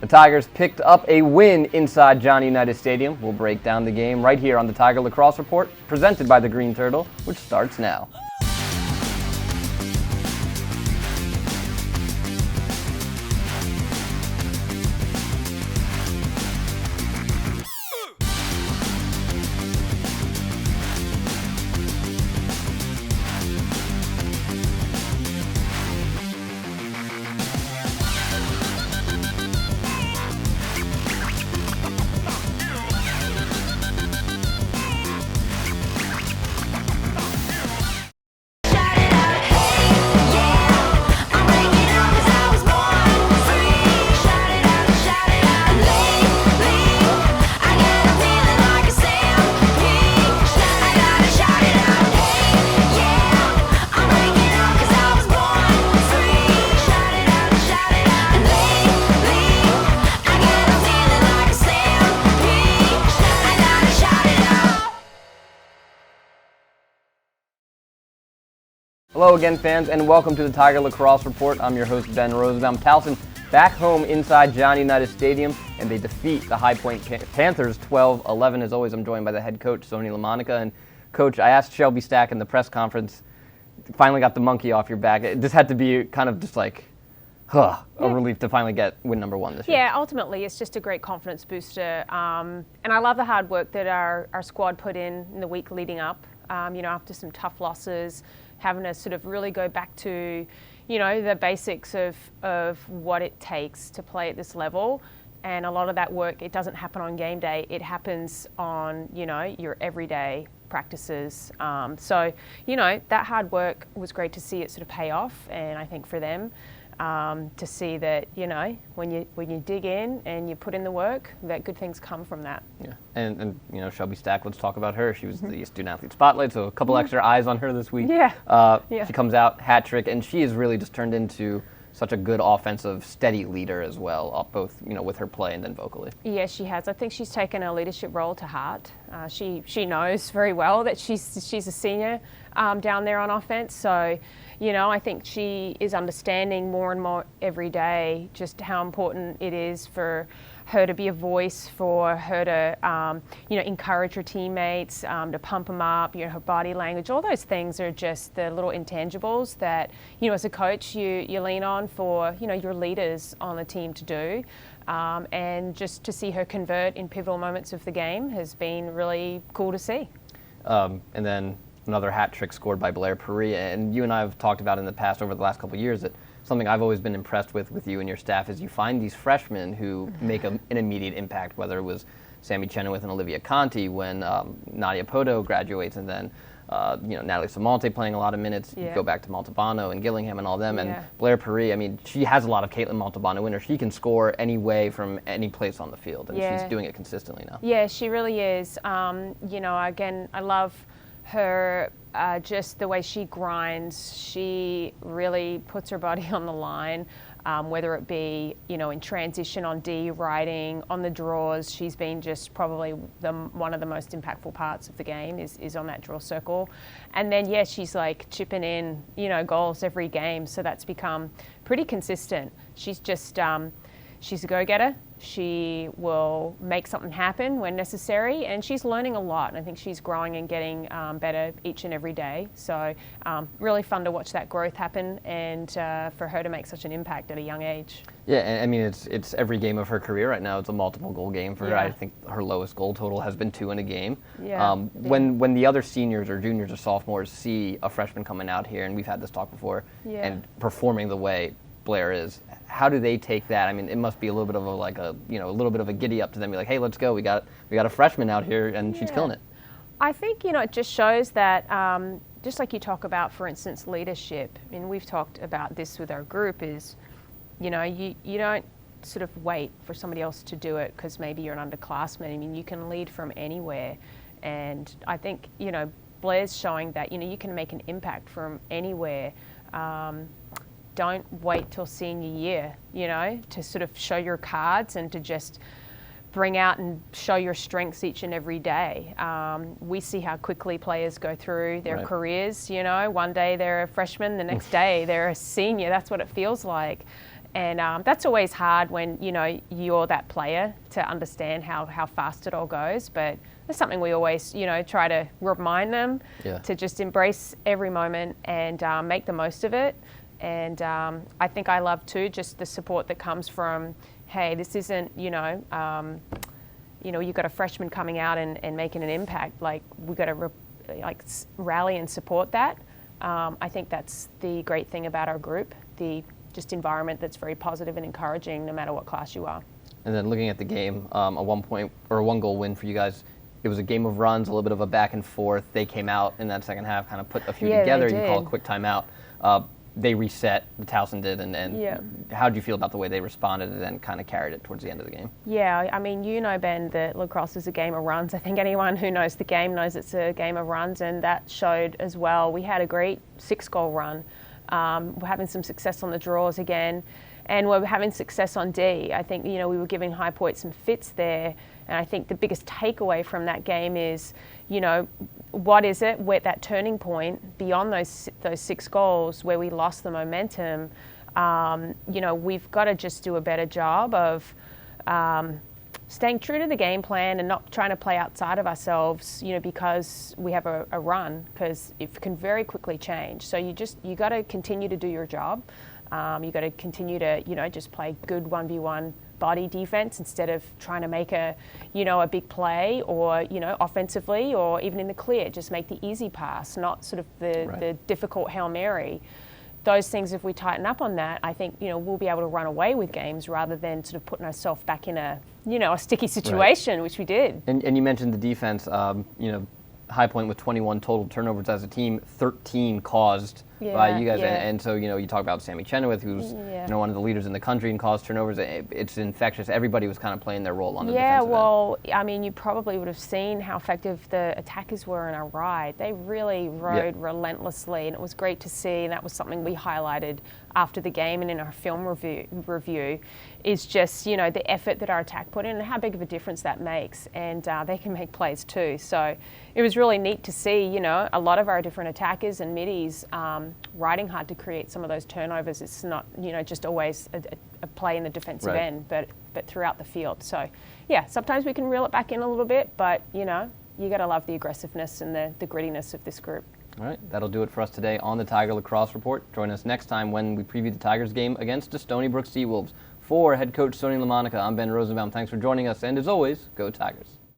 Tigers picked up a win inside Johnny Unitas Stadium. We'll break down the game right here on the Tiger Lacrosse Report, presented by the Green Turtle, which starts now. Hello again, fans, and welcome to the Tiger Lacrosse Report. I'm your host, Ben Rosenbaum. Towson back home inside Johnny Unitas Stadium, and they defeat the High Point Panthers 12-11. As always, I'm joined by the head coach, Sonia LaMonica. And, Coach, I asked Shelby Stack in the press conference, finally got the monkey off your back. This had to be kind of just like, a relief to finally get win number one this year. Yeah, ultimately, it's just a great confidence booster. And I love the hard work that our squad put in the week leading up, after some tough losses, having to sort of really go back to, the basics of what it takes to play at this level. And a lot of that work, it doesn't happen on game day. It happens on, your everyday practices. So, that hard work was great to see it sort of pay off. And I think for them, to see that, when you dig in and you put in the work, that good things come from that. Yeah, and Shelby Stack, let's talk about her. She was the Student Athlete Spotlight, so a couple extra eyes on her this week. Yeah. She comes out, hat trick, and she has really just turned into such a good offensive, steady leader as well, both with her play and then vocally. Yeah, she has. I think she's taken her leadership role to heart. She knows very well that she's a senior down there on offense. So, I think she is understanding more and more every day just how important it is for her to be a voice, for her to, encourage her teammates, to pump them up, her body language. All those things are just the little intangibles that, as a coach, you lean on for, your leaders on the team to do. And just to see her convert in pivotal moments of the game has been really cool to see. And then another hat trick scored by Blair Perea. And you and I have talked about in the past over the last couple of years that something I've always been impressed with you and your staff is you find these freshmen who make an immediate impact, whether it was Sammy Chenoweth and Olivia Conti when Nadia Poto graduates, and then Natalie Samonte playing a lot of minutes. You go back to Montalbano and Gillingham and all them. And Blair Perea, she has a lot of Caitlin Montalbano in her. She can score any way from any place on the field, and she's doing it consistently now. Yeah, she really is. Again, I love her, just the way she grinds. She really puts her body on the line, whether it be, in transition on D, riding, on the draws. She's been just probably one of the most impactful parts of the game is on that draw circle. And then, she's like chipping in, goals every game. So that's become pretty consistent. She's just, she's a go-getter. She will make something happen when necessary, and she's learning a lot. And I think she's growing and getting better each and every day. So really fun to watch that growth happen, and for her to make such an impact at a young age. Yeah, and it's every game of her career right now. It's a multiple goal game for her. I think her lowest goal total has been 2 in a game. When the other seniors or juniors or sophomores see a freshman coming out here, and we've had this talk before, and performing the way Blair is, how do they take that? It must be a little bit of a little bit of a giddy up to them. Be like, hey, let's go. We got a freshman out here, and she's killing it. I think it just shows that just like you talk about, for instance, leadership. We've talked about this with our group. Is you don't sort of wait for somebody else to do it because maybe you're an underclassman. You can lead from anywhere, and I think Blair's showing that you can make an impact from anywhere. Don't wait till senior year, to sort of show your cards and to just bring out and show your strengths each and every day. We see how quickly players go through their careers. One day they're a freshman, the next day they're a senior. That's what it feels like. And that's always hard when, you know, you're that player to understand how fast it all goes. But it's something we always, you know, try to remind them to just embrace every moment and make the most of it. And I think I love too just the support that comes from, hey, this isn't, you've got a freshman coming out and making an impact. Like, we've got to rally and support that. I think that's the great thing about our group, the just environment that's very positive and encouraging no matter what class you are. And then looking at the game, a 1-goal win for you guys. It was a game of runs, a little bit of a back and forth. They came out in that second half, kind of put a few together. You call a quick timeout. They reset, the Towson did, and how did you feel about the way they responded and then kind of carried it towards the end of the game? Yeah, I mean, you know, Ben, that lacrosse is a game of runs. I think anyone who knows the game knows it's a game of runs, and that showed as well. We had a great 6-goal run. We're having some success on the draws again, and we're having success on D. I think, you know, we were giving High Point some fits there, and I think the biggest takeaway from that game is, you know, what is it, where that turning point beyond those 6 goals where we lost the momentum. You know, we've got to just do a better job of staying true to the game plan and not trying to play outside of ourselves, you know, because we have a run, because it can very quickly change. So you got to continue to do your job. You got to continue to, you know, just play good 1v1 body defense instead of trying to make a big play, or, you know, offensively or even in the clear, just make the easy pass, not sort of the difficult Hail Mary. Those things, if we tighten up on that, I think, you know, we'll be able to run away with games rather than sort of putting ourselves back in a sticky situation, which we did. And you mentioned the defense, you know, High Point with 21 total turnovers as a team, 13 caused by you guys. And so, you know, you talk about Sammy Chenoweth, who's you know, one of the leaders in the country and caused turnovers. It's infectious. Everybody was kind of playing their role on the defensive end. Well, I mean, you probably would have seen how effective the attackers were in our ride. They really rode relentlessly, and it was great to see. And that was something we highlighted after the game and in our film review is just, you know, the effort that our attack put in and how big of a difference that makes. And they can make plays too. So it was really neat to see, you know, a lot of our different attackers and middies riding hard to create some of those turnovers. It's not, you know, just always a play in the defensive end, but throughout the field. So, yeah, sometimes we can reel it back in a little bit, but, you know, you got to love the aggressiveness and the grittiness of this group. All right, that'll do it for us today on the Tiger Lacrosse Report. Join us next time when we preview the Tigers game against the Stony Brook Seawolves. For head coach Sonia LaMonica, I'm Ben Rosenbaum. Thanks for joining us, and as always, go Tigers.